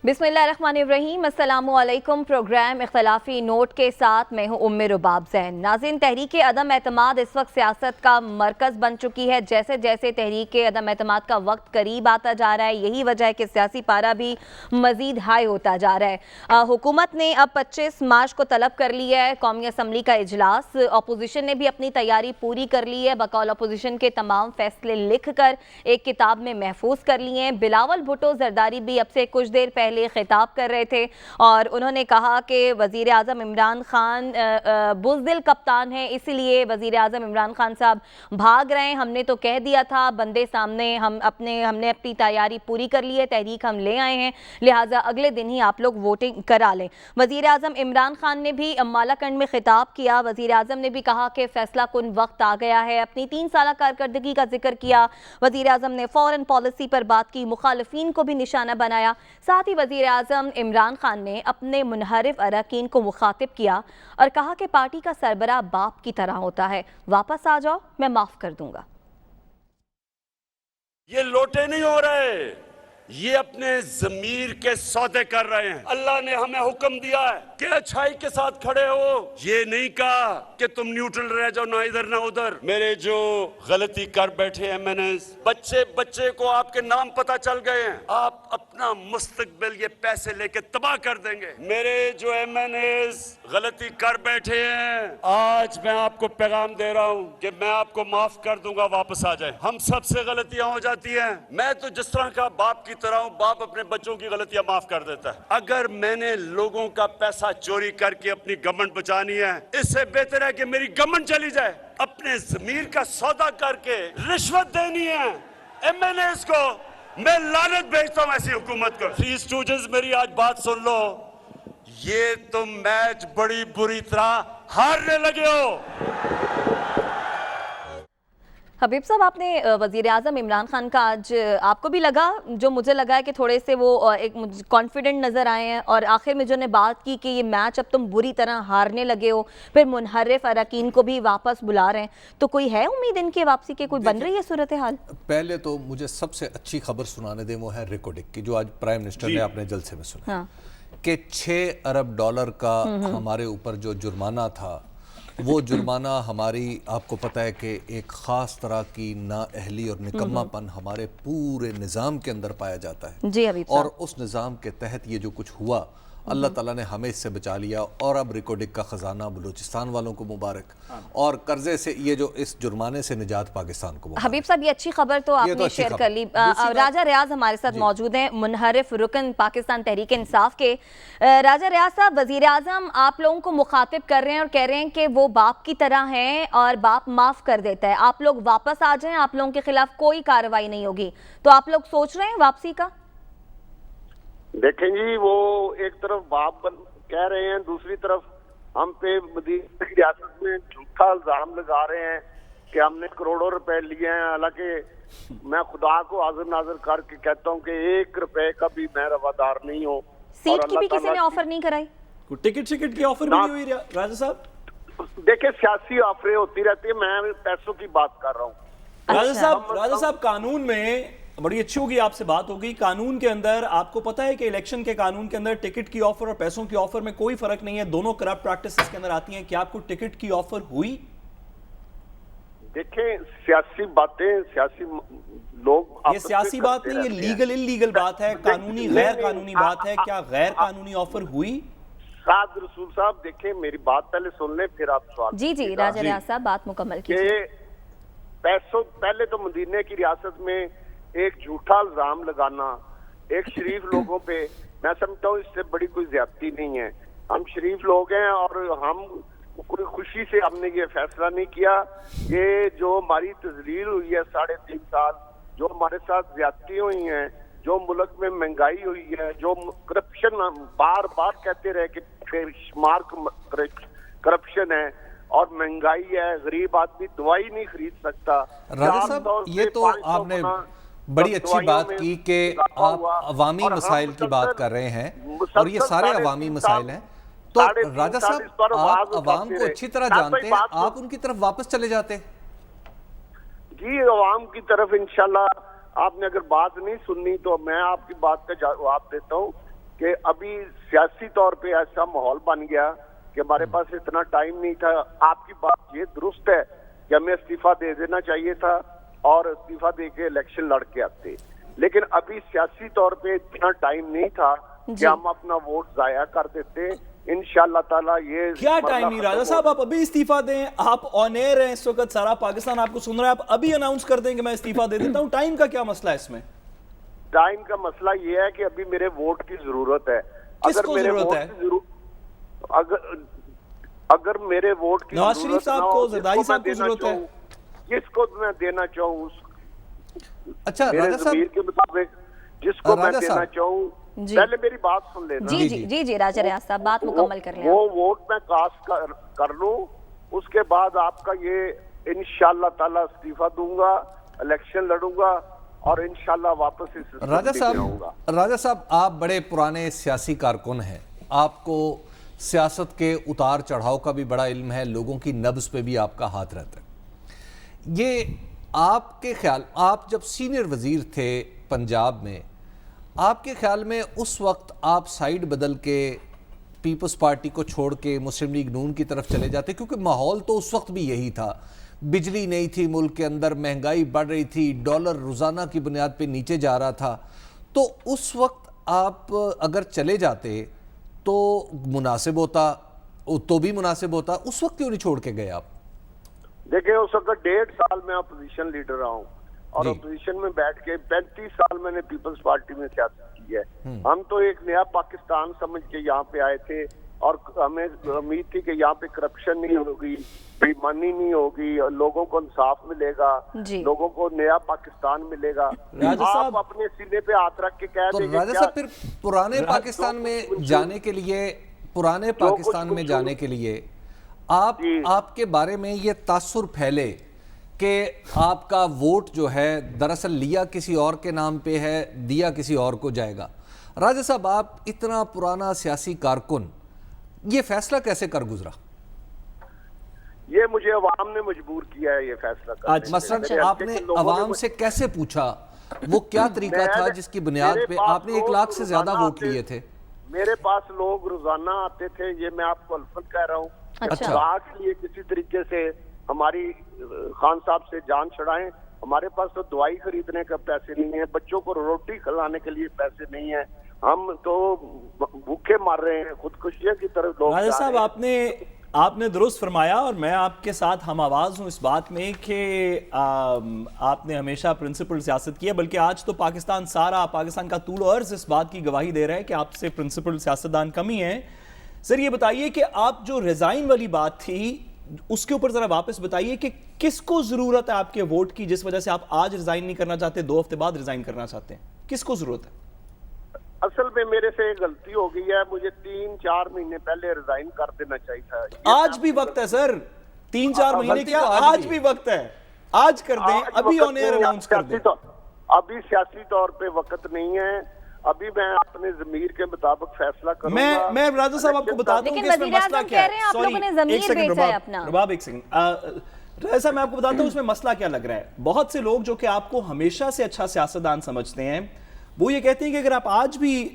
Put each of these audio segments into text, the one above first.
बिस्मिल्लाहिर्रहमानिर्रहीम। अस्सलामुअलैकुम। Programme इख्तलाफी note के साथ मैं हूँ उम्मे रुबाब ज़ैन। नाज़रीन, तहरीक अदम एतमाद इस वक्त सियासत का मरकज़ बन चुकी है। जैसे जैसे तहरीक अदम एतमाद का वक्त करीब आता जा रहा है, यही वजह है कि सियासी पारा भी मज़ीद हाई होता जा रहा है। हुकूमत ने अब 25 मार्च को तलब कर लिया है कौमी असम्बली का इजलास। अपोजिशन ने भी अपनी तैयारी पूरी कर ली है। बकौल अपोजिशन के तमाम फैसले लिख कर एक किताब में महफूज कर लिए हैं। बिलावल भुट्टो जरदारी भी अब से कुछ देर पहले खिताब कर रहे थे और उन्होंने कहा कि वज़ीर आज़म इमरान खान बुज़दिल कप्तान है, इसीलिए वज़ीर आज़म इमरान खान साहब भाग रहे हैं। हमने तो कह दिया था बंदे सामने, हमने अपनी तैयारी पूरी कर ली है, तहरीक हम ले आए हैं, लिहाजा अगले दिन ही आप लोग वोटिंग करा लें। वज़ीर आज़म इमरान खान ने भी मालाकंड में खिताब किया। वज़ीर आज़म ने भी कहा कि फैसला कुन वक्त आ गया है। अपनी 3 साल कारकर्दगी का जिक्र किया। वज़ीर आज़म ने फॉरेन पॉलिसी पर बात की, मुखालिफिन को भी निशाना बनाया। साथ ही वज़ीर आज़म इमरान खान ने अपने मुनहरिफ अरकान को मुखातिब किया और कहा कि पार्टी का सरबराह बाप की तरह होता है, वापस आ जाओ, मैं माफ कर दूंगा। ये लोटे नहीं हो रहे, ये अपने ज़मीर के सौदे कर रहे हैं। अल्लाह ने हमें हुक्म दिया है कि अच्छाई के साथ खड़े हो। ये नहीं कहा कि तुम न्यूट्रल रह जाओ, ना इधर ना उधर। मेरे जो गलती कर बैठे MNAs, बच्चे को आपके नाम पता चल गए हैं, आप अपना मुस्तकबिल ये पैसे लेके तबाह कर देंगे। मेरे जो MNAs गलती कर बैठे हैं, आज मैं आपको पैगाम दे रहा हूँ कि मैं आपको माफ कर दूंगा, वापस आ जाए। हम सबसे गलतियां हो जाती हैं। मैं तो जिस तरह का बाप की तरह हूं, बाप अपने बच्चों की गलतियां माफ कर देता है। अगर मैंने लोगों का पैसा चोरी करके अपनी गवर्नमेंट बचानी है, इससे बेहतर है कि मेरी गवर्नमेंट चली जाए। अपने जमीर का सौदा करके रिश्वत देनी है MNAs को, मैं लानत भेजता हूं ऐसी हुकूमत को। थ्री स्टूडेंट्स, मेरी आज बात सुन लो, ये तुम मैच बड़ी बुरी तरह हारने लगे हो। हबीब साहब, आपने वज़ीर आज़म इमरान खान का आज आपको भी लगा, जो मुझे लगा है कि थोड़े से वो एक कॉन्फिडेंट नज़र आए हैं और आखिर में जो ने बात की कि ये मैच अब तुम बुरी तरह हारने लगे हो, फिर मुनहरिफ अरकान को भी वापस बुला रहे हैं, तो कोई है उम्मीद इनकी वापसी की? कोई बन रही है सूरत हाल? पहले तो मुझे सबसे अच्छी खबर सुनाने दें, वो है रिकॉर्डिंग की, जो आज प्राइम मिनिस्टर ने अपने जलसे में सुना। हाँ। कि $6 अरब का हमारे ऊपर जो जुर्माना था, वो जुर्माना हमारी, आपको पता है कि एक ख़ास तरह की नाअहली और निकम्मापन हमारे पूरे निज़ाम के अंदर पाया जाता है जी हबीब साहब। और उस निज़ाम के तहत ये जो कुछ हुआ, अल्लाह ताला ने हमें इससे बचा लिया। और अब रिकॉर्डिंग का ख़जाना बलूचिस्तान वालों को मुबारक, और कर्जे से ये जो इस जुर्माने से निजात पाकिस्तान को मुबारक। हबीब साहब, ये अच्छी खबर तो आपने शेयर कर ली। राजा रियाज हमारे साथ मौजूद हैं, मुनहरिफ रुकन पाकिस्तान तहरीक इंसाफ के। राजा रियाज साहब, वज़ीर आज़म आप लोगों को मुखातिब कर रहे हैं और कह रहे हैं कि वो बाप की तरह हैं और बाप माफ़ कर देता है, आप लोग वापस आ जाएं, आप लोगों के खिलाफ कोई कार्रवाई नहीं होगी। तो आप लोग सोच रहे हैं वापसी का? देखें जी, वो एक तरफ बाप कह रहे हैं, दूसरी तरफ हम पे मदीना की रियासत में झूठा इल्जाम लगा रहे हैं कि हमने करोड़ों रुपए लिए हैं। हालांकि मैं खुदा को हाजिर नाजिर करके कहता हूं कि 1 रुपए का भी मैं रवादार नहीं हूं। सीट की भी किसी ने ऑफर नहीं कराई? टिकट की ऑफर भी नहीं हुई राजा साहब? देखिए, सियासी ऑफरें होती रहती है, मैं पैसों की बात कर रहा हूँ। राजा साहब, कानून में बड़ी अच्छी होगी, आपसे बात होगी। कानून के अंदर आपको पता है कि इलेक्शन के कानून के अंदर टिकट की ऑफर और पैसों की ऑफर में कोई फर्क नहीं है, दोनों करप्ट प्रैक्टिसेस के अंदर आती हैं। क्या आपको टिकट की ऑफर हुई? देखें, सियासी बातें, सियासी लोग, ये सियासी बात नहीं, ये लीगल इलीगल बात है, कानूनी गैर कानूनी बात है। क्या गैर कानूनी ऑफर हुई? साद रसूल साहब, देखें मेरी बात पहले सुन लें, फिर आप सवाल। जी राजा रियाज साहब, बात मुकम्मल कीजिए। पैसों, पहले तो मदीने की रियासत में एक झूठा इल्जाम लगाना एक शरीफ लोगों पे, मैं समझता हूँ इससे बड़ी कोई ज्यादती नहीं है। हम शरीफ लोग हैं और हम कोई खुशी से हमने ये फैसला नहीं किया। ये जो हमारी तजलील हुई है 3.5 साल, जो हमारे साथ ज्यादती हुई हैं, जो मुल्क में महंगाई हुई है, जो करप्शन बार बार कहते रहे कि बेशुमार करप्शन है और महंगाई है, गरीब आदमी दवाई नहीं खरीद सकता। राजा साहब, ये तो आपने बड़ी अच्छी बात की कि आप अवामी मसाइल की बात कर रहे हैं और ये सारे अवामी मसाइल हैं। तो राजा साहब, आप अवाम को अच्छी तरह जानते हैं, आप उनकी तरफ वापस चले जाते? जी, अवाम की तरफ इंशाल्लाह, आपने अगर बात नहीं सुननी तो मैं आपकी बात का जवाब देता हूँ کہ ابھی سیاسی طور پہ ایسا ماحول بن گیا کہ ہمارے پاس اتنا ٹائم نہیں تھا. آپ کی بات یہ درست ہے کہ ہمیں استعفیٰ دے دینا چاہیے تھا اور استعفیٰ دے کے الیکشن لڑ کے آتے, لیکن ابھی سیاسی طور پہ اتنا ٹائم نہیں تھا کہ ہم اپنا ووٹ ضائع کر دیتے. انشاءاللہ تعالیٰ یہ کیا ٹائم نہیں راجہ صاحب, آپ ابھی استعفیٰ دیں, آپ آن ایئر ہیں اس وقت, سارا پاکستان آپ کو سن رہا ہے, آپ ابھی اناؤنس کر دیں کہ میں استعفیٰ دے دیتا ہوں. ٹائم کا کیا مسئلہ ہے اس میں؟ ٹائم کا مسئلہ یہ ہے کہ ابھی میرے ووٹ کی ضرورت ہے. کس کو ضرورت ہے؟ اگر میرے ووٹ کی نواز شریف صاحب کو, زرداری صاحب کو ضرورت ہے, جس کو میں دینا چاہوں اچھا میرے راجہ ضمیر کے مطابق جس کو میں راجہ دینا صاحب چاہوں, جی پہلے میری بات سن لینا. جی راجہ ریاض صاحب بات مکمل کر لیں. وہ ووٹ میں کاسٹ کر لوں, اس کے بعد آپ کا یہ انشاءاللہ تعالیٰ استعفیٰ دوں گا, الیکشن لڑوں گا اور انشاءاللہ واپس اس راجہ صاحب آپ بڑے پرانے سیاسی کارکن ہیں, آپ کو سیاست کے اتار چڑھاؤ کا بھی بڑا علم ہے, لوگوں کی نبض پہ بھی آپ کا ہاتھ رہتا ہے. یہ آپ کے خیال, آپ جب سینئر وزیر تھے پنجاب میں, آپ کے خیال میں اس وقت آپ سائیڈ بدل کے پیپلز پارٹی کو چھوڑ کے مسلم لیگ نون کی طرف چلے جاتے, کیونکہ ماحول تو اس وقت بھی یہی تھا, بجلی نہیں تھی ملک کے اندر, مہنگائی بڑھ رہی تھی, ڈالر روزانہ کی بنیاد پہ نیچے جا رہا تھا, تو اس وقت آپ اگر چلے جاتے تو مناسب ہوتا, تو بھی مناسب ہوتا, اس وقت کیوں نہیں چھوڑ کے گئے آپ؟ دیکھیں اس وقت 1.5 سال میں اپوزیشن لیڈر رہا ہوں اور اپوزیشن میں بیٹھ کے 35 سال میں نے پیپلز پارٹی میں سیاست کی ہے. ہم تو ایک نیا پاکستان سمجھ کے یہاں پہ آئے تھے اور ہمیں امید تھی کہ یہاں پہ کرپشن نہیں ہوگی, بےایمانی نہیں ہوگی, لوگوں کو انصاف ملے گا, لوگوں کو نیا پاکستان ملے گا. آپ اپنے سینے پہ ہاتھ رکھ کے کہہ دیں گے راجہ صاحب پھر پرانے پاکستان میں جانے کے لیے, پرانے پاکستان میں جانے کے لیے آپ کے بارے میں یہ تاثر پھیلے کہ آپ کا ووٹ جو ہے دراصل لیا کسی اور کے نام پہ ہے, دیا کسی اور کو جائے گا. راجہ صاحب آپ اتنا پرانا سیاسی کارکن, یہ فیصلہ کیسے کر گزرا؟ یہ مجھے عوام نے مجبور کیا ہے یہ فیصلہ کرنے. مثلا آپ نے عوام سے کیسے پوچھا, وہ کیا طریقہ تھا جس کی بنیاد پہ آپ نے 1 لاکھ سے زیادہ ووٹ لیے تھے؟ میرے پاس لوگ روزانہ آتے تھے, یہ میں آپ کو الفت کہہ رہا ہوں. آج لیے کسی طریقے سے ہماری خان صاحب سے جان چھڑائیں, ہمارے پاس تو دوائی خریدنے کا پیسے نہیں ہیں, بچوں کو روٹی کھلانے کے لیے پیسے نہیں ہیں, ہم تو بھوکے مار رہے ہیں, خودکشیوں کی طرف لوگ. راجہ صاحب آپ نے درست فرمایا اور میں آپ کے ساتھ ہم آواز ہوں اس بات میں کہ آپ نے ہمیشہ پرنسپل سیاست کی ہے, بلکہ آج تو پاکستان سارا, پاکستان کا طول و عرض اس بات کی گواہی دے رہا ہے کہ آپ سے پرنسپل سیاستدان کم ہی ہیں. سر یہ بتائیے کہ آپ جو ریزائن والی بات تھی اس کے اوپر ذرا واپس بتائیے کہ کس کو ضرورت ہے آپ کے ووٹ کی جس وجہ سے آپ آج ریزائن نہیں کرنا چاہتے, 2 ہفتے بعد ریزائن کرنا چاہتے ہیں, کس کو ضرورت ہے؟ اصل میں میرے سے ایک غلطی ہو گئی ہے, مجھے 3-4 مہینے پہلے ریزائن کر دینا چاہیے تھا. آج بھی وقت ہے سر, 3-4 مہینے کیا, آج بھی وقت ہے, آج کر دیں, ابھی آن ایئر اناؤنس کر دیں. ابھی سیاسی طور پہ وقت نہیں ہے, ابھی میں اپنے ضمیر کے مطابق فیصلہ کروں گا. میں راجہ صاحب آپ کو بتا دوں کہ اس میں مسئلہ کیا ہے. آپ لوگوں نے ضمیر بیچا ہے اپنا. رباب ایک سیکنڈ, راجہ صاحب میں آپ کو بتاتا ہوں اس میں مسئلہ کیا لگ رہا ہے. بہت سے لوگ جو کہ آپ کو ہمیشہ سے اچھا سیاستدان سمجھتے ہیں وہ یہ کہتے ہیں کہ اگر آپ آج بھی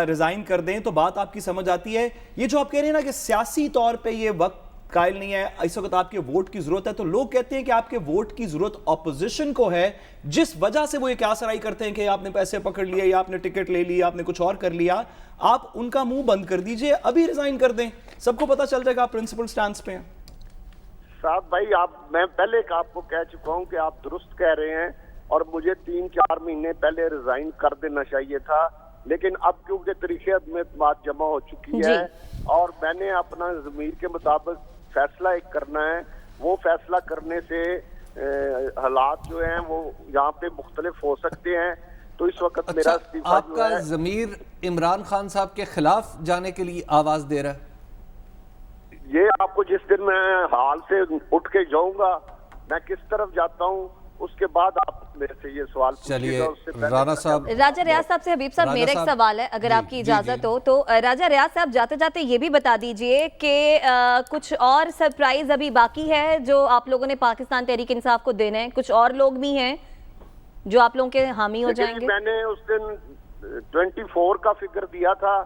ریزائن کر دیں تو بات آپ کی سمجھ آتی ہے. یہ جو آپ کہہ رہے ہیں نا کہ سیاسی طور پہ یہ وقت قائل نہیں ہے, اس وقت آپ کے ووٹ کی ضرورت ہے, تو لوگ کہتے ہیں کہ آپ کے ووٹ کی ضرورت اپوزیشن کو ہے, جس وجہ سے وہ یہ کیا سرائی کرتے ہیں کہ آپ نے پیسے پکڑ لیے یا آپ نے ٹکٹ لے لی, آپ نے کچھ اور کر لیا. آپ ان کا منہ بند کر دیجئے, ابھی ریزائن کر دیں, سب کو پتا چل جائے گا آپ پرنسپل سٹانس پہ ہیں. صاحب بھائی میں پہلے آپ کو کہہ چکا ہوں کہ آپ درست کہہ رہے ہیں اور مجھے 3-4 مہینے پہلے ریزائن کر دینا چاہیے تھا, لیکن اب کیونکہ طریقے میں بات جمع ہو چکی ہے اور میں نے اپنا ضمیر کے مطابق فیصلہ ایک کرنا ہے, وہ فیصلہ کرنے سے حالات جو ہیں وہ یہاں پہ مختلف ہو سکتے ہیں, تو اس وقت میرا استعفیٰ آپ کا ضمیر عمران خان صاحب کے خلاف جانے کے لیے آواز دے رہا ہے. یہ آپ کو جس دن میں حال سے اٹھ کے جاؤں گا میں کس طرف جاتا ہوں اس کے بعد آپ میرے سے یہ سوال چلیے. رانا صاحب, راجہ ریاض صاحب سے حبیب صاحب میرا ایک سوال ہے اگر آپ کی اجازت ہو تو. راجہ ریاض صاحب جاتے جاتے یہ بھی بتا دیجئے کہ کچھ اور سرپرائز ابھی باقی ہے جو آپ لوگوں نے پاکستان تحریک انصاف کو دینا ہے, کچھ اور لوگ بھی ہیں جو آپ لوگوں کے حامی ہو جائیں گے؟ میں نے اس دن 24 का फिगर दिया था,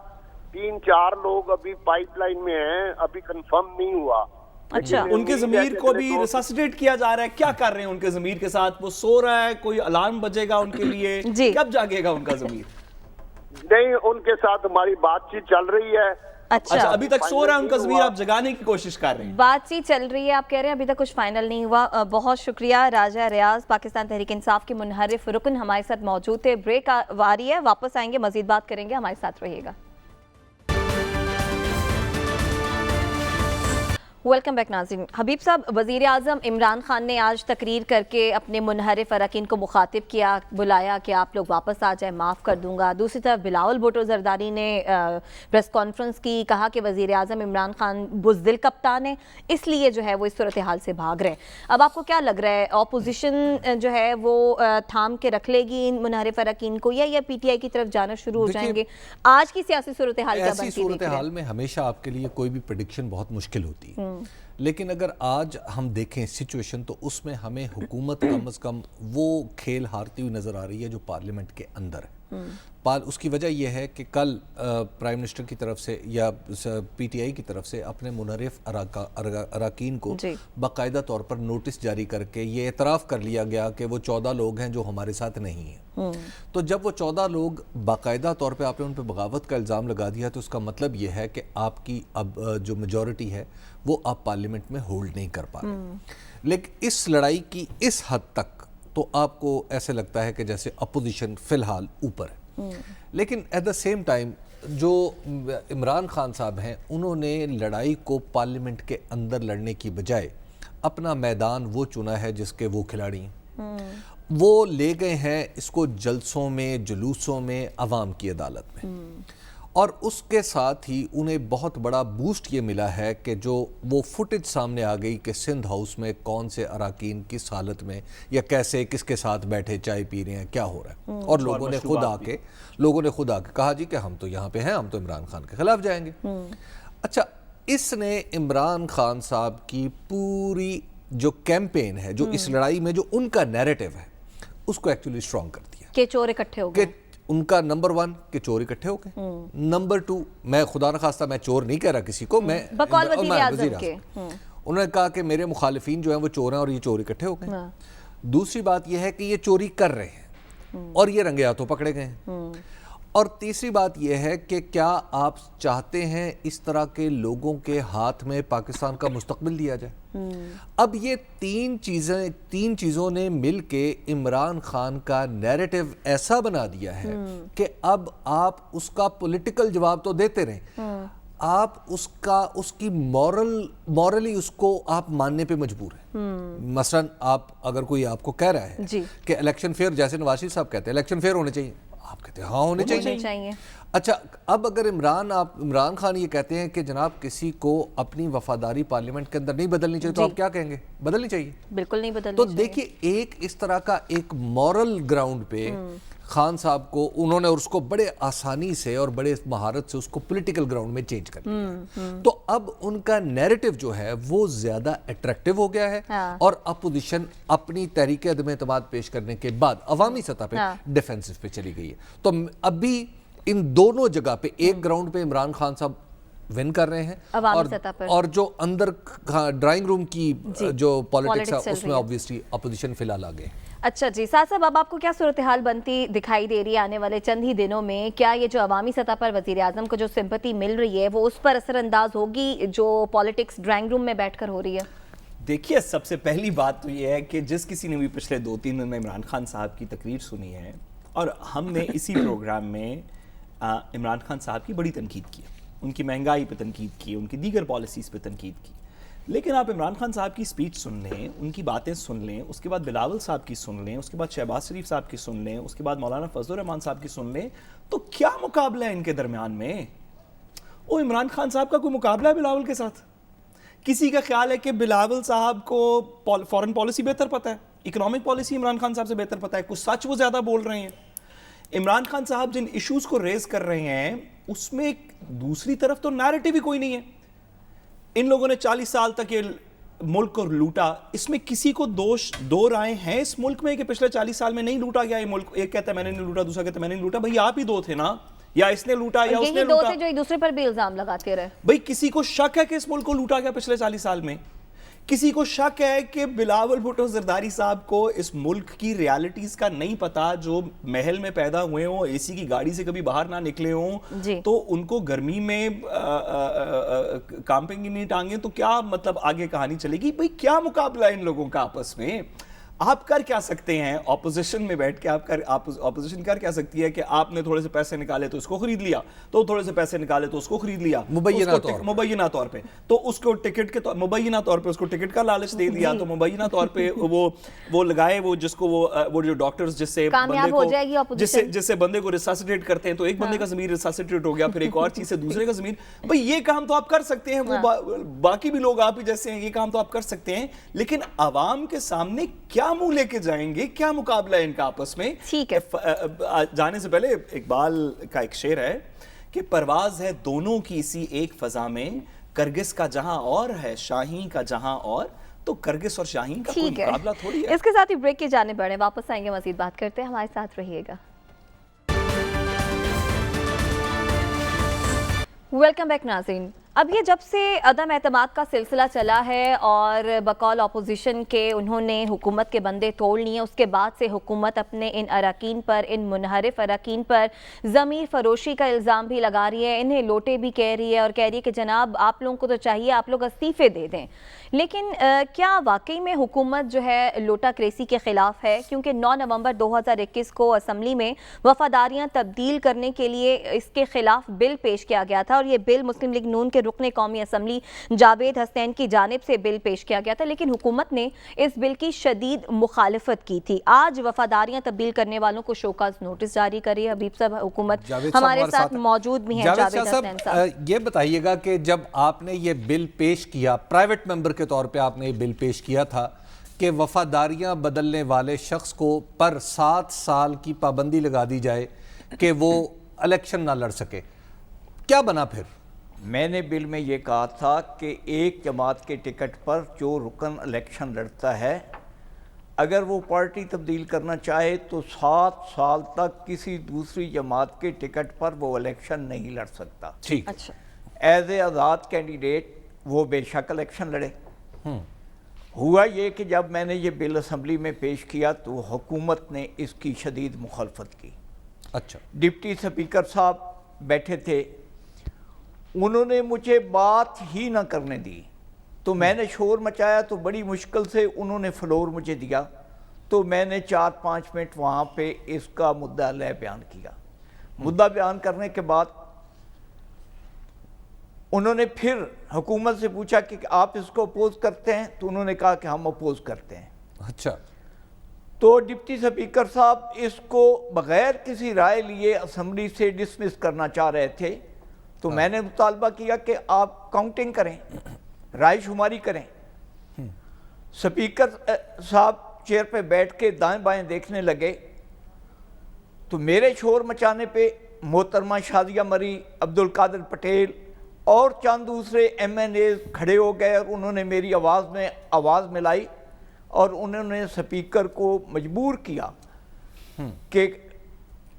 3-4 लोग अभी पाइपलाइन में हैं, अभी कंफर्म नहीं हुआ। अच्छा, उनके ज़मीर को भी रिससिटेट किया जा रहा है, क्या कर रहे हैं उनके ज़मीर के साथ? वो सो रहा है, कोई अलार्म बजेगा उनके लिए? जी। कब जागेगा उनका ज़मीर? नहीं, उनके साथ हमारी बातचीत चल रही है। अच्छा, अभी तक सो रहा है उनका ज़मीर, आप जगाने की कोशिश कर रहे हैं? बातचीत चल रही है, आप कह रहे हैं अभी तक कुछ फाइनल नहीं हुआ। बहुत शुक्रिया। राजा रियाज, पाकिस्तान तहरीक इंसाफ के मुनहरिफ रुकन हमारे साथ मौजूद थे। ब्रेक आ रही है, वापस आएंगे, मजीद बात करेंगे, हमारे साथ रहिएगा। वेलकम बैक नाज़रीन। हबीब साहब, वज़ीर आज़म इमरान खान ने आज तकरीर करके अपने मुनहरिफ अरकान को मुखातिब किया, बुलाया कि आप लोग वापस आ जाए, माफ़ कर दूंगा। दूसरी तरफ बिलावल भुट्टो ज़रदारी ने प्रेस कॉन्फ्रेंस की, कहा कि वज़ीर आज़म इमरान खान बुज़दिल कप्तान है, इसलिए जो है वो इस सूरत हाल से भाग रहे हैं। अब आपको क्या लग रहा है, अपोजिशन जो है वो थाम के रख लेगी इन मुनहरिफ अरकान को, या PTI की तरफ जाना शुरू हो जाएंगे? आज की सियासी सूरत हाल क्या बनती है? ऐसी सूरत हाल में हमेशा आपके लिए कोई भी प्रेडिक्शन बहुत मुश्किल होती है, लेकिन अगर आज हम देखें सिचुएशन तो उसमें हमें हुकूमत कम से कम वो खेल हारती हुई नज़र आ रही है जो पार्लियामेंट के अंदर है। उसकी वजह यह है कि कल प्राइम मिनिस्टर की तरफ से या PTI की तरफ से अपने मुनहरिफ अरकान को बाकायदा तौर पर नोटिस जारी करके ये एतराफ़ कर लिया गया कि वो 14 लोग हैं जो हमारे साथ नहीं हैं। तो जब वो 14 लोग बाकायदा तौर पे आपने उन पर बगावत का इल्ज़ाम लगा दिया, तो उसका मतलब ये है कि आपकी अब जो मेजॉरिटी है वो आप पार्लियामेंट में होल्ड नहीं कर पा रहे। लेकिन इस लड़ाई की इस हद तक तो आपको ऐसे लगता है कि जैसे अपोजिशन फ़िलहाल ऊपर है, लेकिन एट द सेम टाइम जो इमरान खान साहब हैं उन्होंने लड़ाई को पार्लियामेंट के अंदर लड़ने की बजाय अपना मैदान वो चुना है जिसके वो खिलाड़ी हैं। वो ले गए हैं इसको जलसों में, जुलूसों में, अवाम की अदालत में, और उसके साथ ही उन्हें बहुत बड़ा बूस्ट ये मिला है कि जो वो फुटेज सामने आ गई कि सिंध हाउस में कौन से अरकान किस हालत में या कैसे किसके साथ बैठे चाय पी रहे हैं, क्या हो रहा है, और लोगों ने खुद आके कहा जी कि हम तो यहाँ पे हैं, हम तो इमरान खान के खिलाफ जाएंगे। अच्छा, इसने इमरान खान साहब की पूरी जो कैंपेन है, जो इस लड़ाई में जो उनका नैरेटिव है, उसको एक्चुअली स्ट्रॉन्ग कर दिया कि चोर इकट्ठे हो गए। उनका नंबर 1 कि चोर इकट्ठे हो गए, नंबर 2 मैं खुदा न खास्ता मैं चोर नहीं कह रहा किसी को, मैं बकौल वज़ीर आज़म के उन्होंने कहा कि मेरे मुखालिफिन जो हैं वो चोर हैं और ये चोर इकट्ठे हो गए। दूसरी बात यह है कि ये चोरी कर रहे हैं और ये रंगे हाथों पकड़े गए हैं। और तीसरी बात यह है कि क्या आप चाहते हैं इस तरह के लोगों के हाथ में पाकिस्तान का मुस्तकबिल दिया जाए? अब ये तीन चीज़ों ने मिलके इमरान खान का नैरेटिव ऐसा बना दिया है कि अब आप उसका पॉलिटिकल जवाब तो देते रहें, आप उसकी मॉरली उसको आप मानने पे मजबूर हैं। मसलन आप अगर कोई आपको कह रहा है कि इलेक्शन फेयर, जैसे नवाज शरीफ साहब कहते हैं इलेक्शन फेयर होने चाहिए, आप कहते हैं हाँ होने चाहिए। अच्छा, अब अगर इमरान खान ये कहते हैं कि जनाब किसी को अपनी वफादारी पार्लियामेंट के अंदर नहीं बदलनी चाहिए, तो आप क्या कहेंगे? बदलनी चाहिए, बिल्कुल नहीं बदलनी तो देखिए एक इस तरह का एक मॉरल ग्राउंड पे खान साहब को उन्होंने उसको बड़े आसानी से और बड़े महारत से उसको पॉलिटिकल ग्राउंड में चेंज कर दिया। तो अब उनका नैरेटिव जो है वो ज्यादा अट्रैक्टिव हो गया है और अपोजिशन अपनी तहरीक अदम एतमाद पेश करने के बाद अवामी सतह पे डिफेंसिव पे चली गई है। तो अभी इन दोनों जगह पे एक ग्राउंड पे इमरान खान साहब विन कर रहे हैं और जो अंदर ड्राइंग रूम की जो पॉलिटिक्स है उसमें ऑब्वियसली अपोजिशन फिलहाल आ गए। अच्छा जी, साथ साहब अब आपको क्या सूरत हाल बनती दिखाई दे रही है आने वाले चंद ही दिनों में? क्या ये जो अवामी सतह पर वज़ीर आज़म को जो सिंपैथी मिल रही है वो उस पर असरअंदाज होगी जो पॉलिटिक्स ड्राइंग रूम में बैठकर हो रही है? देखिए, सबसे पहली बात तो ये है कि जिस किसी ने भी पिछले 2-3 दिन में इमरान खान साहब की तकरीर सुनी है, और हमने इसी प्रोग्राम में इमरान खान साहब की बड़ी तनकीद की, उनकी महंगाई पे तनकीद की, उनकी दीगर पॉलिसीज़ पे तनकीद की, लेकिन आप इमरान खान साहब की स्पीच सुन लें, उनकी बातें सुन लें, उसके बाद बिलावल साहब की सुन लें, उसके बाद शहबाज शरीफ साहब की सुन लें, उसके बाद मौलाना फजलुर रहमान साहब की सुन लें, तो क्या मुकाबला है इनके दरमियान में? वो इमरान खान साहब का कोई मुकाबला है बिलावल के साथ? किसी का ख्याल है कि बिलावल साहब को फॉरेन पॉलिसी बेहतर पता है, इकोनॉमिक पॉलिसी इमरान खान साहब से बेहतर पता है, कुछ सच वो ज़्यादा बोल रहे हैं? इमरान खान साहब जिन इश्यूज़ को रेज कर रहे हैं उसमें दूसरी तरफ तो नैरेटिव ही कोई नहीं है। इन लोगों ने 40 साल तक ये मुल्क को लूटा, इसमें किसी को दोष दो राय हैं इस मुल्क में कि पिछले 40 साल में नहीं लूटा गया ये मुल्क? एक कहता है मैंने नहीं लूटा, दूसरा कहता है मैंने नहीं लूटा। भाई आप ही दो थे ना, या इसने लूटा या उसने दो लूटा। थे जो एक दूसरे पर भी इल्जाम लगाते रहे। भाई किसी को शक है कि इस मुल्क को लूटा गया पिछले 40 साल में? किसी को शक है कि बिलावल भुट्टो जरदारी साहब को इस मुल्क की रियलिटीज का नहीं पता, जो महल में पैदा हुए हों, एसी की गाड़ी से कभी बाहर ना निकले हों, तो उनको गर्मी में कांपेंगी नहीं टांगे, तो क्या मतलब आगे कहानी चलेगी? भाई क्या मुकाबला है इन लोगों का आपस में? आप कर क्या सकते हैं ऑपोजिशन में बैठ के? ऑपोजिशन कर क्या सकती है कि आपने थोड़े से पैसे निकाले तो इसको खरीद लिया, तो थोड़े से पैसे निकाले तो उसको खरीद लिया, मुबैना तौर पे, तो उसको टिकट के मुबैना तौर पे उसको टिकट का लालच दे दिया, तो मुबैना तौर पे वो लगाए, वो जिसको वो जो डॉक्टर्स जिससे बंदे को रिससिटेट करते हैं, तो एक बंदे का ज़मीर रिससिटेट हो गया, फिर एक और चीज से दूसरे का ज़मीर। भाई ये काम तो आप कर सकते हैं, वो बाकी भी लोग आप ही जैसे हैं, ये काम तो आप कर सकते हैं, लेकिन आवाम के सामने क्या मुंह लेके जाएंगे? क्या मुकाबला है इनका आपस में? ठीक है, जाने से पहले इकबाल का एक शेर है कि परवाज है दोनों की इसी एक फजा में, करगिस का जहां और है शाहीन का जहां और, तो करगिस और शाहीन का कोई मुकाबला थोड़ी है। इसके साथ ही ब्रेक की जाने बढ़े, वापस आएंगे, मजीद बात करते हैं, हमारे साथ रहिएगा। वेलकम बैक नाज़रीन। अब ये जब से अदम एतमाद का सिलसिला चला है और बकौल अपोजिशन के उन्होंने हुकूमत के बंदे तोड़ लिए, उसके बाद से हुकूमत अपने इन अरकान पर, इन मुनहरिफ अरकान पर ज़मीर फरोशी का इल्ज़ाम भी लगा रही है, इन्हें लोटे भी कह रही है और कह रही है कि जनाब आप लोगों को तो चाहिए आप लोग इस्तीफ़े दे दें। लेकिन क्या वाकई में हुकूमत जो है लोटा क्रेसी के ख़िलाफ़ है? क्योंकि 9 नवंबर 2021 को असम्बली में वफादारियाँ तब्दील करने के लिए इसके ख़िलाफ़ बिल पेश किया गया था और ये बिल मुस्लिम लीग नून के रुकने कौमी असम्बली जावेद हसनैन की जानिब से बिल पेश किया गया था, लेकिन हुकूमत ने इस बिल की शदीद मुखालिफत की थी। आज वफादारियां तब्दील करने वालों को शोकाज नोटिस जारी करी है। हबीब साहब हुकूमत हमारे साथ मौजूद भी हैं। जावेद हसनैन साहब, ये बताइएगा कि जब आपने ये बिल पेश किया, प्राइवेट मेंबर के तौर पे आपने ये बिल पेश किया था कि वफादारियां बदलने वाले शख्स को पर 7 साल की पाबंदी लगा दी जाए कि वो इलेक्शन ना लड़ सके, क्या बना फिर? मैंने बिल में ये कहा था कि एक जमात के टिकट पर जो रुकन इलेक्शन लड़ता है, अगर वो पार्टी तब्दील करना चाहे तो 7 साल तक किसी दूसरी जमात के टिकट पर वो इलेक्शन नहीं लड़ सकता। ठीक। अच्छा, एज ए आज़ाद कैंडिडेट वो बेशक इलेक्शन लड़े। हुआ ये कि जब मैंने ये बिल असम्बली में पेश किया तो हुकूमत ने इसकी शदीद मुखालफत की। अच्छा। डिप्टी स्पीकर साहब बैठे थे, उन्होंने मुझे बात ही ना करने दी, तो मैंने शोर मचाया, तो बड़ी मुश्किल से उन्होंने फ्लोर मुझे दिया, तो मैंने 4-5 मिनट वहाँ पे इसका मुद्दा ले बयान किया। मुद्दा बयान करने के बाद उन्होंने फिर हुकूमत से पूछा कि आप इसको अपोज करते हैं, तो उन्होंने कहा कि हम अपोज करते हैं। अच्छा। तो डिप्टी स्पीकर साहब इसको बगैर किसी राय लिए असम्बली से डिसमिस करना चाह रहे थे, तो मैंने मुतालबा किया कि आप काउंटिंग करें, राय शुमारी करें। स्पीकर साहब चेयर पे बैठ के दाएं बाएं देखने लगे, तो मेरे शोर मचाने पे मोहतरमा शादिया मरी, अब्दुल कादिर पटेल और चंद दूसरे MNA खड़े हो गए और उन्होंने मेरी आवाज़ में आवाज़ मिलाई और उन्होंने स्पीकर को मजबूर किया कि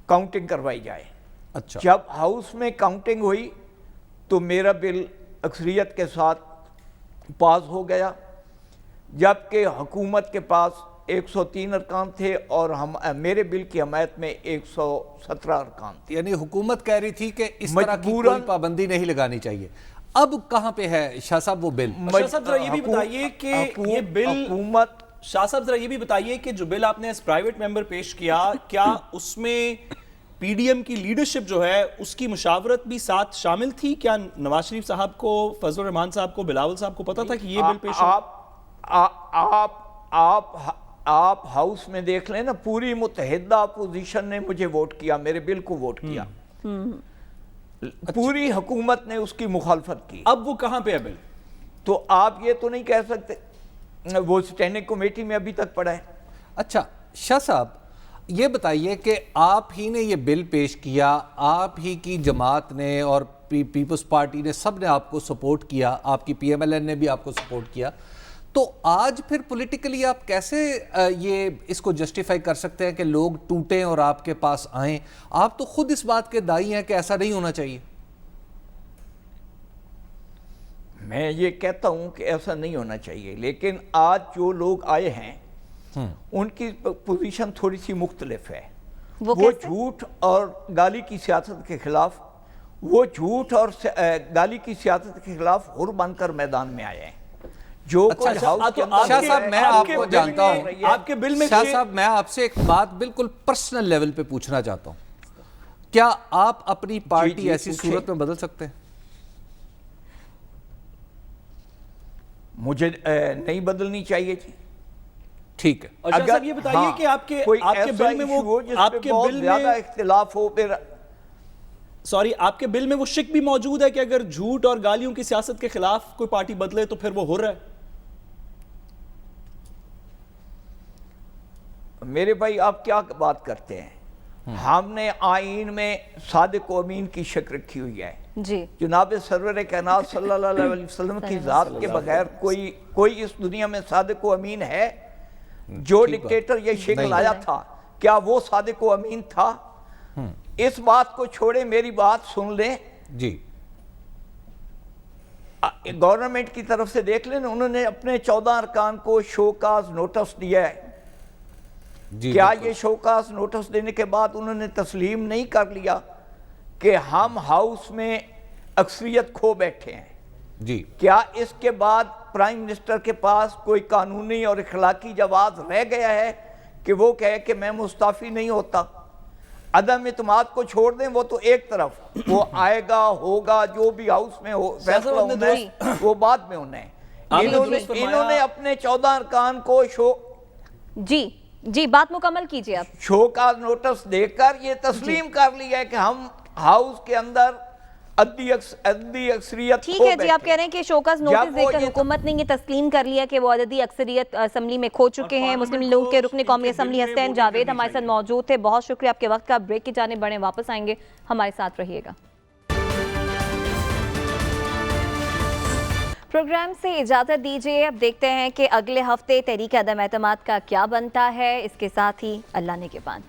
काउंटिंग करवाई जाए। अच्छा। जब हाउस में काउंटिंग हुई तो मेरा बिल अक्सरियत के साथ पास हो गया, जबकि हुकूमत के पास 103 अरकान थे और हम मेरे बिल की हमायत में 117 अरकान थे। यानी हुकूमत कह रही थी कि इस तरह की कोई पाबंदी नहीं लगानी चाहिए। अब कहाँ पे है शाह साहब वो बिल? शाह साहब जरा ये भी बताइए कि ये बिल, हुकूमत, शाह साहब जरा ये भी बताइए कि जो बिल आपने एज प्राइवेट मेंबर पेश किया, क्या उसमें PDM की लीडरशिप जो है उसकी मुशावरत भी साथ शामिल थी? क्या नवाज शरीफ साहब को, फजल रहमान साहब को, बिलावल साहब को पता था कि ये बिल पेश आप हाउस में देख लें ना, पूरी मुत्तहिदा अपोजिशन ने मुझे वोट किया, मेरे बिल को वोट किया। पूरी हुकूमत ने उसकी मुखालफत की। अब वो कहाँ पे है बिल? तो आप ये तो नहीं कह सकते, वो स्टैंडिंग कमेटी में अभी तक पड़ा है। अच्छा शाह साहब, ये बताइए कि आप ही ने ये बिल पेश किया, आप ही की जमात ने और पीपल्स पार्टी ने, सब ने आपको सपोर्ट किया, आपकी PMLN ने भी आपको सपोर्ट किया, تو آج پھر پولیٹیکلی آپ کیسے یہ اس کو جسٹیفائی کر سکتے ہیں کہ لوگ ٹوٹیں اور آپ کے پاس آئیں؟ آپ تو خود اس بات کے دائی ہیں کہ ایسا نہیں ہونا چاہیے. میں یہ کہتا ہوں کہ ایسا نہیں ہونا چاہیے، لیکن آج جو لوگ آئے ہیں ان کی پوزیشن تھوڑی سی مختلف ہے. وہ جھوٹ اور گالی کی سیاست کے خلاف، گالی کی سیاست کے خلاف ہر بن کر میدان میں آئے ہیں. جو کچھ ہاؤس کے اندر شاہ صاحب میں آپ کو جانتا ہوں، آپ کے بل میں شاہ صاحب میں آپ سے ایک بات بالکل پرسنل لیول پہ پوچھنا چاہتا ہوں. کیا آپ اپنی پارٹی ایسی صورت میں بدل سکتے ہیں؟ مجھے نہیں بدلنی چاہیے جی. ٹھیک ہے. اور شاہ صاحب یہ بتائیے کہ آپ کے بل میں وہ آپ کے بل زیادہ اختلاف ہو پھر آپ کے بل میں وہ شک بھی موجود ہے کہ اگر جھوٹ اور گالیوں کی سیاست کے خلاف کوئی پارٹی بدلے تو پھر وہ ہو رہا ہے. میرے بھائی آپ کیا بات کرتے ہیں؟ ہم نے آئین میں صادق و امین کی شک رکھی ہوئی ہے. جی جناب سرور کائنات صلی اللہ علیہ وسلم کی ذات کے بغیر کوئی اس دنیا میں صادق و امین ہے؟ جو ڈکٹیٹر یہ شک لایا تھا کیا وہ صادق و امین تھا؟ اس بات کو چھوڑے میری بات سن لیں. جی گورنمنٹ کی طرف سے دیکھ لیں، انہوں نے اپنے 14 ارکان کو شوکاز نوٹس دیا ہے. کیا یہ شوکاز نوٹس دینے کے بعد انہوں نے تسلیم نہیں کر لیا کہ ہم ہاؤس میں اکثریت کھو بیٹھے ہیں؟ جی کیا اس کے بعد پرائم منسٹر کے پاس کوئی قانونی اور اخلاقی جواز رہ گیا ہے کہ وہ کہے کہ میں مستعفی نہیں ہوتا؟ عدم اعتماد کو چھوڑ دیں، وہ تو ایک طرف، وہ آئے گا ہوگا جو بھی ہاؤس میں فیصلہ ہونا ہے وہ بعد میں ہونا ہے. انہوں نے اپنے 14 ارکان کو جی بات مکمل کیجئے آپ. شوکاز نوٹس دے کر یہ تسلیم کر لیا ہے کہ ہم ہاؤس کے اندر عددی اکثریت ٹھیک ہے جی. آپ کہہ رہے ہیں کہ شوکاز نوٹس دے کر حکومت نے یہ تسلیم کر لیا کہ وہ عددی اکثریت اسمبلی میں کھو چکے ہیں. مسلم لیگ کے رکن قومی اسمبلی حسین جاوید ہمارے ساتھ موجود تھے. بہت شکریہ آپ کے وقت کا. بریک کی جانب بڑھیں، واپس آئیں گے، ہمارے ساتھ رہیے گا. پروگرام سے اجازت دیجیے، اب دیکھتے ہیں کہ اگلے ہفتے تحریک عدم اعتماد کا کیا بنتا ہے. اس کے ساتھ ہی اللہ نگہبان.